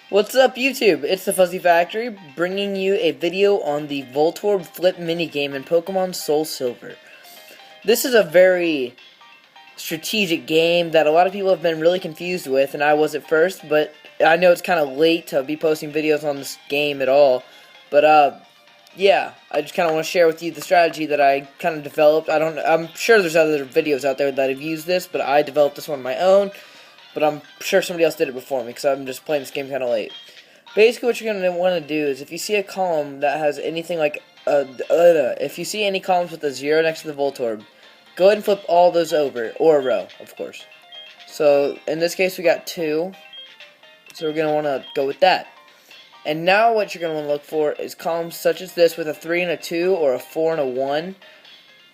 What's up, YouTube? It's the Fuzzy Factory, bringing you a video on the Voltorb Flip minigame in Pokemon HeartGold. This is a very strategic game that a lot of people have been really confused with, and I was at first, but I know it's kind of late to be posting videos on this game at all. But, yeah, I just kind of want to share with you the strategy that I kind of developed. I'm sure there's other videos out there that have used this, but I developed this one on my own. But I'm sure somebody else did it before me, because I'm just playing this game kind of late. Basically, what you're going to want to do is, if you see a column that has anything like, if you see any columns with a 0 next to the Voltorb, go ahead and flip all those over, or a row, of course. So, in this case, we got 2, so we're going to want to go with that. And now what you're going to want to look for is columns such as this with a 3 and a 2, or a 4 and a 1,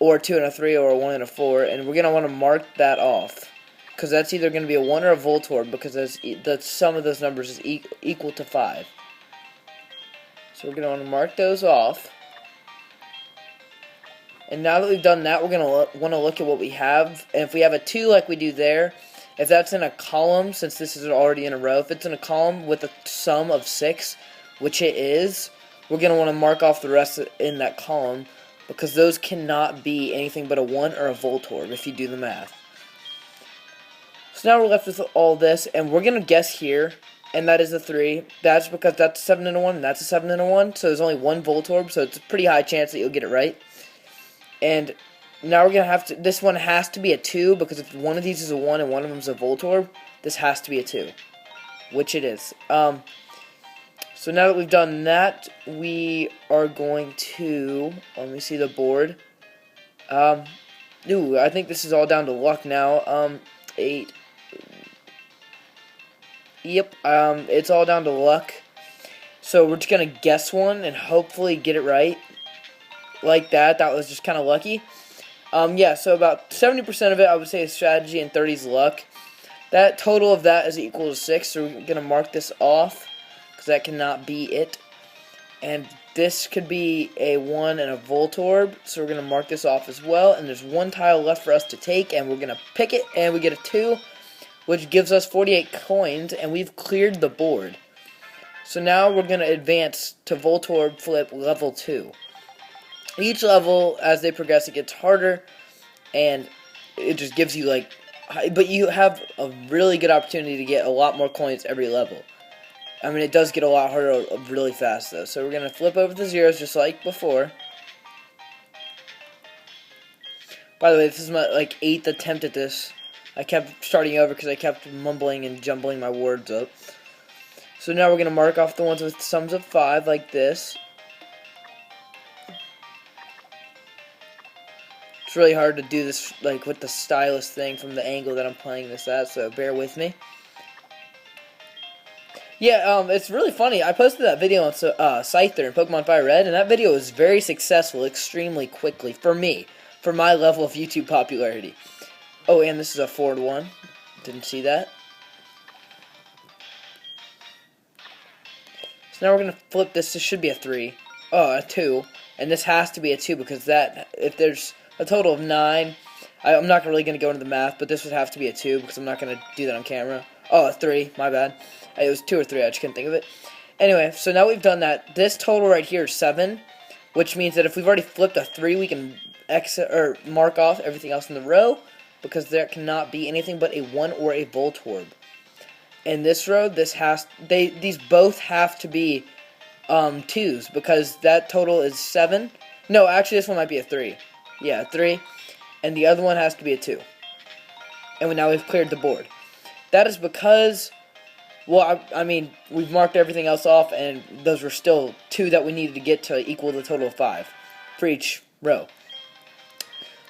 or a 2 and a 3, or a 1 and a 4, and we're going to want to mark that off. Because that's either going to be a 1 or a Voltorb, because the sum of those numbers is equal to 5. So we're going to want to mark those off. And now that we've done that, we're going to want to look at what we have. And if we have a 2 like we do there, if that's in a column, since this is already in a row, if it's in a column with a sum of 6, which it is, we're going to want to mark off the rest in that column, because those cannot be anything but a 1 or a Voltorb if you do the math. So now we're left with all this, and we're going to guess here, and that is a 3. That's because that's a 7 and a 1, and that's a 7 and a 1, so there's only one Voltorb, so it's a pretty high chance that you'll get it right. And now we're going to have to, this one has to be a 2, because if one of these is a 1 and one of them is a Voltorb, this has to be a 2, which it is. So now that we've done that, we are going to, let me see the board. I think this is all down to luck now. 8. Yep, it's all down to luck. So we're just going to guess one and hopefully get it right. Like that. That was just kind of lucky. Yeah, so about 70% of it I would say is strategy and 30 is luck. That total of that is equal to 6, so we're going to mark this off, because that cannot be it. And this could be a 1 and a Voltorb, so we're going to mark this off as well. And there's one tile left for us to take, and we're going to pick it, and we get a 2. Which gives us 48 coins, and we've cleared the board. So now we're going to advance to Voltorb Flip level 2. Each level, as they progress, it gets harder, and it just gives you, like, but you have a really good opportunity to get a lot more coins every level. I mean, it does get a lot harder really fast, though. So we're going to flip over the zeros just like before. By the way, this is my, 8th attempt at this. I kept starting over because I kept mumbling and jumbling my words up. So now we're going to mark off the ones with sums of 5 like this. It's really hard to do this with the stylus thing from the angle that I'm playing this at, so bear with me. Yeah, it's really funny. I posted that video on Scyther in Pokemon Fire Red, and that video was very successful extremely quickly for me, for my level of YouTube popularity. Oh, and this is a 4-1. Didn't see that. So now we're going to flip this. This should be a 3. Oh, a 2. And this has to be a 2 because that, if there's a total of 9, I'm not really going to go into the math, but this would have to be a 2 because I'm not going to do that on camera. Oh, a 3. My bad. It was 2 or 3. I just couldn't think of it. Anyway, so now we've done that. This total right here is 7, which means that if we've already flipped a 3, we can exit or mark off everything else in the row, because there cannot be anything but a 1 or a Voltorb. In this row, these both have to be 2s, because that total is 7. No, actually this one might be a 3. Yeah, 3. And the other one has to be a 2. And now we've cleared the board. That is because, well, I mean, we've marked everything else off, and those were still 2 that we needed to get to equal the total of 5 for each row.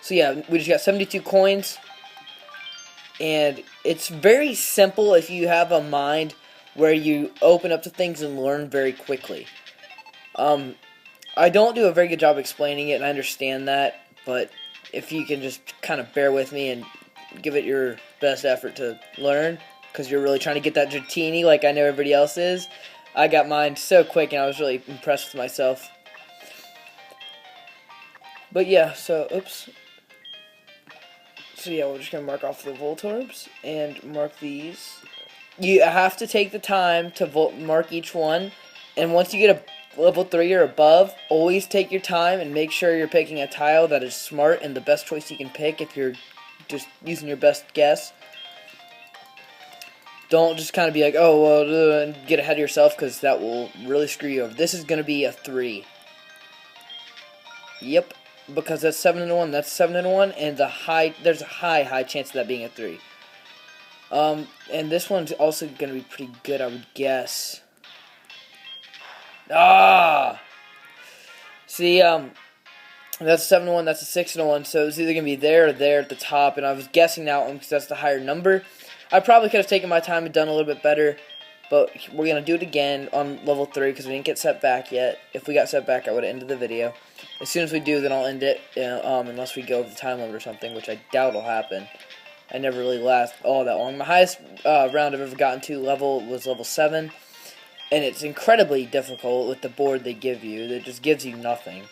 So yeah, we just got 72 coins, and it's very simple if you have a mind where you open up to things and learn very quickly. I don't do a very good job explaining it, and I understand that, but if you can just kind of bear with me and give it your best effort to learn, because you're really trying to get that Dratini like I know everybody else is. I got mine so quick, and I was really impressed with myself. But yeah, so, oops. So yeah, we're just going to mark off the Voltorbs and mark these you have to take the time to mark each one, and once you get a level 3 or above, always take your time and make sure you're picking a tile that is smart and the best choice you can pick if you're just using your best guess. Don't just kind of be like, oh, well, and get ahead of yourself, because that will really screw you over. This is going to be a 3. Yep, because that's 7 and 1. That's 7 and 1, and there's a high chance of that being a 3. And this one's also going to be pretty good, I would guess. See, that's 7 and 1, that's a 6 and 1, so it's either going to be there or there at the top, and I was guessing that one because that's the higher number. I probably could have taken my time and done a little bit better, but we're going to do it again on level 3 because we didn't get set back yet. If we got set back, I would have ended the video. As soon as we do, then I'll end it, unless we go over the time limit or something, which I doubt will happen. I never really last all that long. My highest round I've ever gotten to was level 7, and it's incredibly difficult with the board they give you. It just gives you nothing.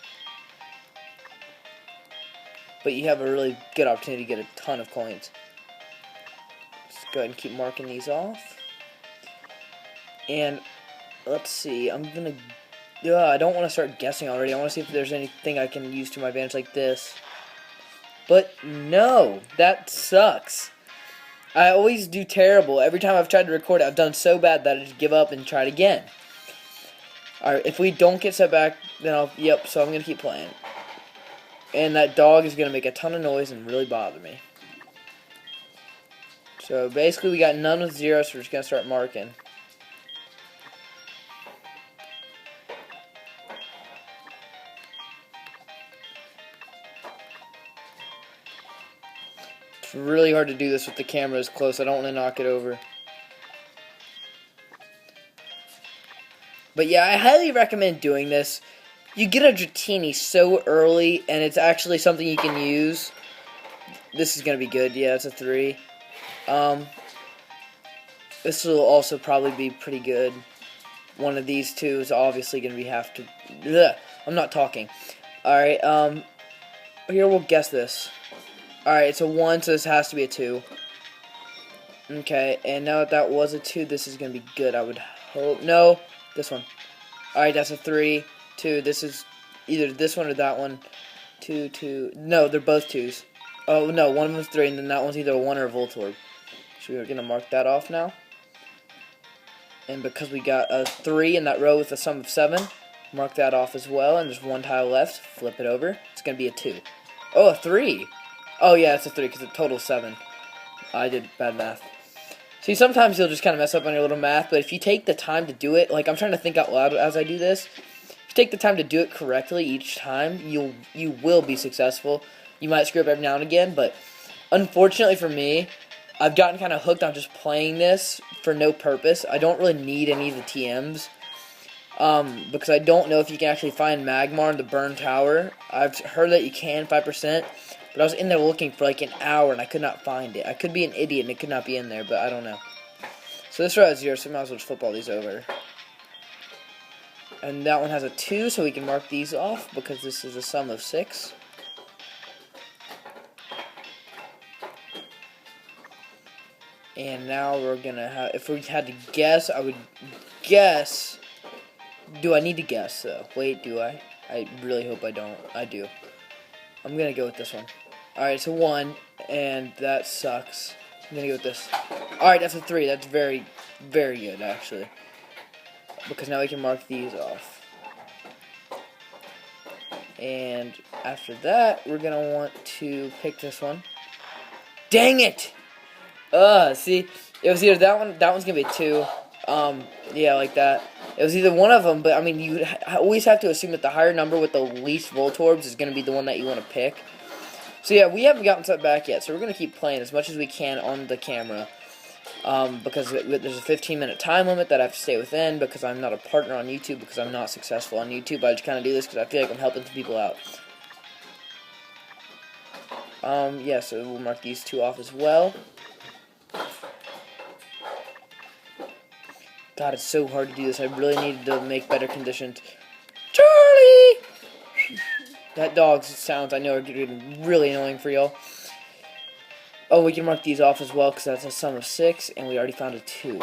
But you have a really good opportunity to get a ton of coins. Let's go ahead and keep marking these off. And let's see, I don't want to start guessing already. I want to see if there's anything I can use to my advantage like this. But no, that sucks. I always do terrible. Every time I've tried to record it, I've done so bad that I just give up and try it again. Alright, if we don't get set back, then so I'm going to keep playing. And that dog is going to make a ton of noise and really bother me. So basically we got none with 0, so we're just going to start marking. It's really hard to do this with the cameras close. I don't want to knock it over. But yeah, I highly recommend doing this. You get a Dratini so early, and it's actually something you can use. This is going to be good. Yeah, it's a 3. This will also probably be pretty good. One of these two is obviously going to I'm not talking. Alright, here we'll guess this. Alright, it's a 1, so this has to be a 2. Okay, and now that was a 2, this is going to be good, I would hope. No, this one. Alright, that's a 3. 2, this is either this one or that one. 2, 2, no, they're both 2s. Oh, no, one of them's 3, and then that one's either a 1 or a Voltorb. So we're going to mark that off now. And because we got a 3 in that row with a sum of 7, mark that off as well, and there's one tile left, flip it over. It's going to be a 2. Oh, a 3! Oh, yeah, it's a 3, because the total's 7. I did bad math. See, sometimes you'll just kind of mess up on your little math, but if you take the time to do it, like, I'm trying to think out loud as I do this. If you take the time to do it correctly each time, you will be successful. You might screw up every now and again, but unfortunately for me, I've gotten kind of hooked on just playing this for no purpose. I don't really need any of the TMs, because I don't know if you can actually find Magmar in the Burn Tower. I've heard that you can, 5%, but I was in there looking for like an hour and I could not find it. I could be an idiot and it could not be in there, but I don't know. So this row has 0, so I might as well just flip all these over. And that one has a 2, so we can mark these off because this is a sum of 6. And now we're gonna have, if we had to guess, I would guess, do I need to guess though? Wait, do I? I really hope I don't. I do. I'm gonna go with this one. Alright, it's a 1, and that sucks. I'm gonna go with this. Alright, that's a 3. That's very, very good, actually. Because now we can mark these off. And after that, we're gonna want to pick this one. Dang it! See, it was either that one's gonna be a 2. Yeah, like that. It was either one of them, but I mean, you always have to assume that the higher number with the least Voltorbs is gonna be the one that you want to pick. So yeah, we haven't gotten set back yet, so we're gonna keep playing as much as we can on the camera. Because there's a 15-minute time limit that I have to stay within, because I'm not a partner on YouTube, because I'm not successful on YouTube. I just kind of do this because I feel like I'm helping some people out. Yeah, so we'll mark these 2 off as well. God, it's so hard to do this. I really need to make better conditions. Charlie! That dog's sounds, I know, are getting really annoying for y'all. Oh, we can mark these off as well, because that's a sum of 6, and we already found a 2.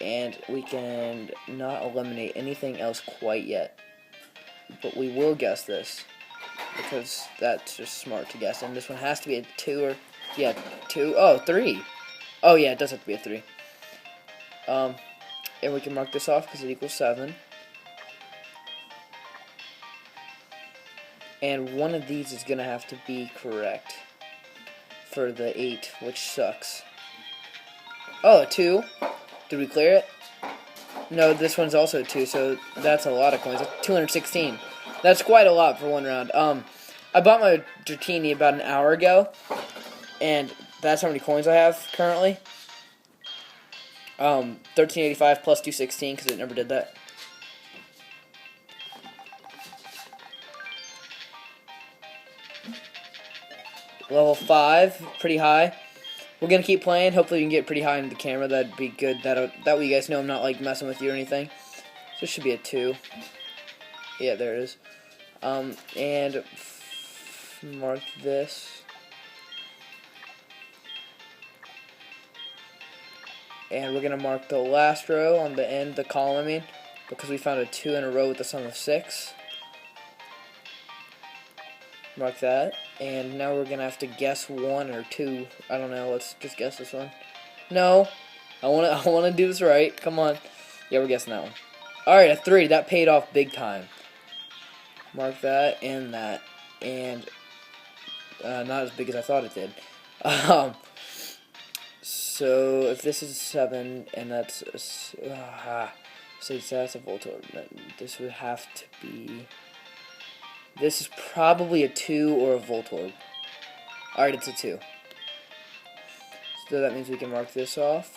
And we can not eliminate anything else quite yet. But we will guess this, because that's just smart to guess. And this one has to be a 2 or, yeah, 2. Oh, 3. Oh, yeah, it does have to be a 3. And we can mark this off because it equals 7. And one of these is going to have to be correct for the 8, which sucks. Oh, a 2. Did we clear it? No, this one's also 2, so that's a lot of coins. That's 216. That's quite a lot for one round. I bought my Dratini about an hour ago, and that's how many coins I have currently. 1385 plus 216, because it never did that. Level 5, pretty high. We're gonna keep playing. Hopefully we can get pretty high into the camera. That'd be good. That way you guys know I'm not like messing with you or anything. So this should be a 2. Yeah, there it is. And mark this. And we're gonna mark the last row on the end, the column, I mean, because we found a 2 in a row with the sum of 6. Mark that. And now we're gonna have to guess 1 or 2. I don't know. Let's just guess this one. No, I wanna do this right. Come on. Yeah, we're guessing that one. All right, a 3. That paid off big time. Mark that and that, and not as big as I thought it did. So if this is 7 and that's so that's a Voltorb, this would have to be. This is probably a 2 or a Voltorb. Alright, it's a 2. So that means we can mark this off.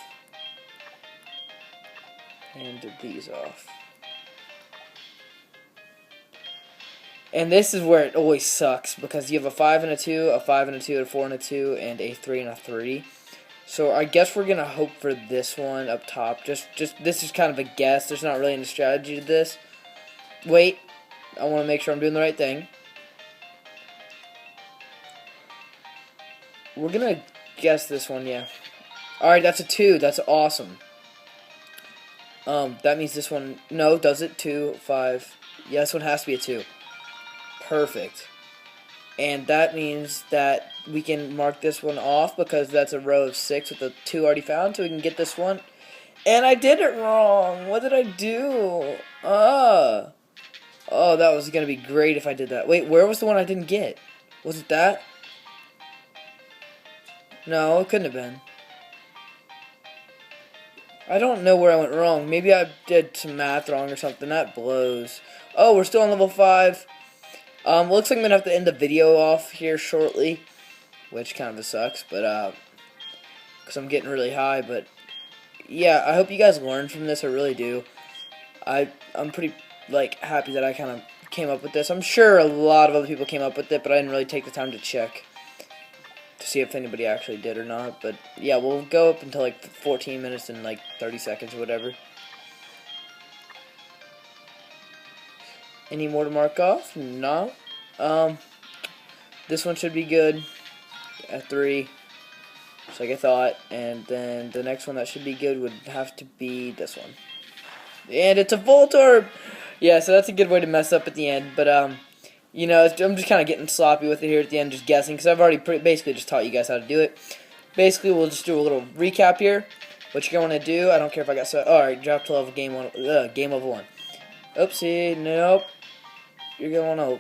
And these off. And this is where it always sucks, because you have a 5 and a 2, a 5 and a 2, a 4 and a 2, and a 3 and a 3. So I guess we're going to hope for this one up top. Just this is kind of a guess. There's not really any strategy to this. Wait. I want to make sure I'm doing the right thing. We're going to guess this one, yeah. Alright, that's a 2. That's awesome. That means this one, no, does it? 2, 5. Yeah, this one has to be a 2. Perfect. And that means that we can mark this one off because that's a row of 6 with the 2 already found, so we can get this one. And I did it wrong. What did I do? Oh, that was going to be great if I did that. Wait, where was the one I didn't get? Was it that? No, it couldn't have been. I don't know where I went wrong. Maybe I did some math wrong or something. That blows. Oh, we're still on level 5. Looks like I'm going to have to end the video off here shortly, which kind of sucks, but, because I'm getting really high, but, yeah, I hope you guys learned from this. I really do. I'm pretty like happy that I kind of came up with this. I'm sure a lot of other people came up with it, but I didn't really take the time to check to see if anybody actually did or not. But yeah, we'll go up until like 14 minutes and like 30 seconds or whatever. Any more to mark off? No. This one should be good at 3, just like I thought. And then the next one that should be good would have to be this one. And it's a Voltorb! Yeah, so that's a good way to mess up at the end, but, you know, I'm just kind of getting sloppy with it here at the end, just guessing, because I've already basically just taught you guys how to do it. Basically, we'll just do a little recap here. What you're going to do, I don't care if I got so. Alright, drop to level game level 1. Oopsie, nope. You're going to,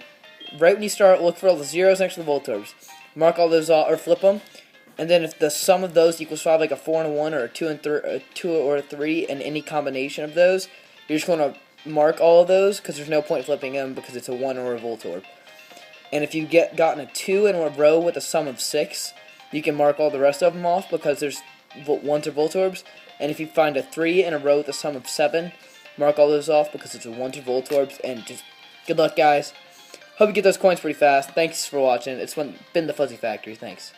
right when you start, look for all the zeros next to the Voltorbs. Mark all those off, or flip them. And then if the sum of those equals 5, like a 4 and a 1, or a 2 and a 2 or a 3, and any combination of those, you're just going to mark all of those, because there's no point flipping them, because it's a 1 or a Voltorb. And if you gotten a 2 in a row with a sum of 6, you can mark all the rest of them off, because there's 1s or Voltorbs. And if you find a 3 in a row with a sum of 7, mark all those off, because it's a 1s or Voltorbs. And just good luck, guys. Hope you get those coins pretty fast. Thanks for watching. It's been the Fuzzy Factory. Thanks.